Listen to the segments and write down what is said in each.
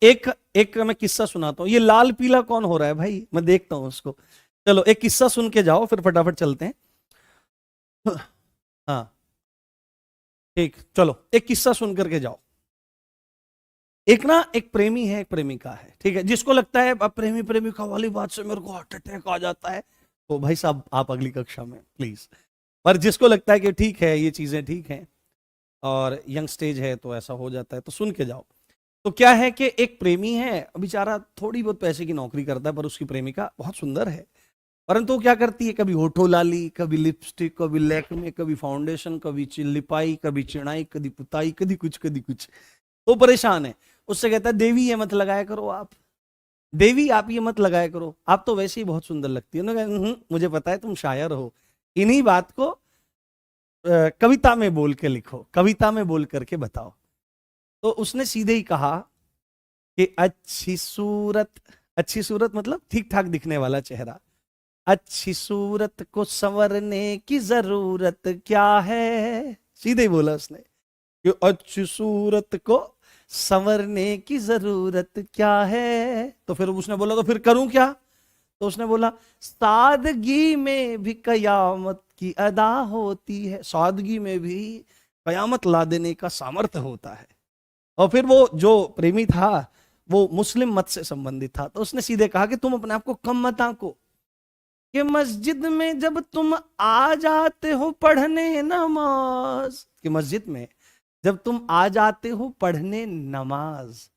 एक एक मैं किस्सा सुनाता हूं। ये लाल पीला कौन हो रहा है भाई, मैं देखता हूं उसको। चलो एक किस्सा सुन के जाओ, फिर फटाफट चलते हैं। हाँ ठीक, चलो एक किस्सा सुन करके जाओ। एक प्रेमी है, एक प्रेमिका है, ठीक है। जिसको लगता है अब प्रेमी प्रेमिका वाली बात से मेरे को हार्ट अटैक आ जाता है, तो भाई साहब आप अगली कक्षा में प्लीज। पर जिसको लगता है कि ठीक है, ये चीजें ठीक हैं और यंग स्टेज है तो ऐसा हो जाता है, तो सुन के जाओ। तो क्या है कि एक प्रेमी है, बेचारा थोड़ी बहुत पैसे की नौकरी करता है, पर उसकी प्रेमिका बहुत सुंदर है। परंतु वो क्या करती है, कभी होठो लाली, कभी लिपस्टिक, कभी लैक्मे, कभी फाउंडेशन, कभी लिपाई, कभी चिनाई, कभी पुताई, कभी कुछ कभी कुछ। वो परेशान है। उससे कहता है देवी ये मत लगाया करो आप, देवी आप ये मत लगाया करो, आप तो वैसे ही बहुत सुंदर लगती है। उन्होंने कहा, मुझे पता है तुम शायर हो, इन्हीं बात को कविता में बोल के लिखो, कविता में बोल करके बताओ। तो उसने सीधे ही कहा कि अच्छी सूरत मतलब ठीक ठाक दिखने वाला चेहरा, अच्छी सूरत को संवरने की जरूरत क्या है। सीधे ही बोला उसने कि अच्छी सूरत को संवरने की जरूरत क्या है। तो फिर उसने बोला तो फिर करूं क्या। तो उसने बोला सादगी में भी कयामत की अदा होती है, सादगी में भी कयामत ला देने का सामर्थ्य होता है। और फिर वो जो प्रेमी था वो मुस्लिम मत से संबंधित था, तो उसने सीधे कहा कि तुम अपने आप को कम मत आंको, कि मस्जिद में जब तुम आ जाते हो पढ़ने नमाज, कि मस्जिद में जब तुम आ जाते हो पढ़ने नमाज,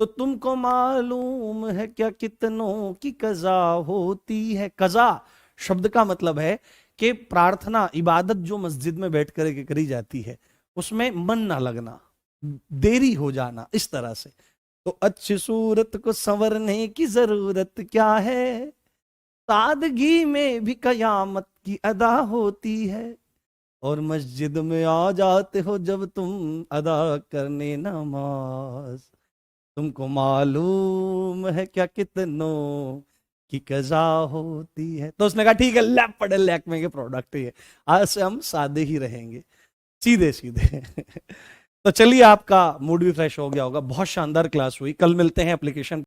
तो तुमको मालूम है क्या कितनों की कजा होती है। कजा शब्द का मतलब है कि प्रार्थना इबादत जो मस्जिद में बैठ कर करी जाती है उसमें मन ना लगना, देरी हो जाना, इस तरह से। तो अच्छी सूरत को संवरने की जरूरत क्या है, सादगी में भी कयामत की अदा होती है, और मस्जिद में आ जाते हो जब तुम अदा करने नमाज, तुमको मालूम है क्या कितनों की कजा होती है। तो उसने कहा ठीक है, लैप पड़े लैक्मे के प्रोडक्ट है, आज से हम सादे ही रहेंगे, सीधे सीधे। तो चलिए आपका मूड भी फ्रेश हो गया होगा। बहुत शानदार क्लास हुई, कल मिलते हैं एप्लीकेशन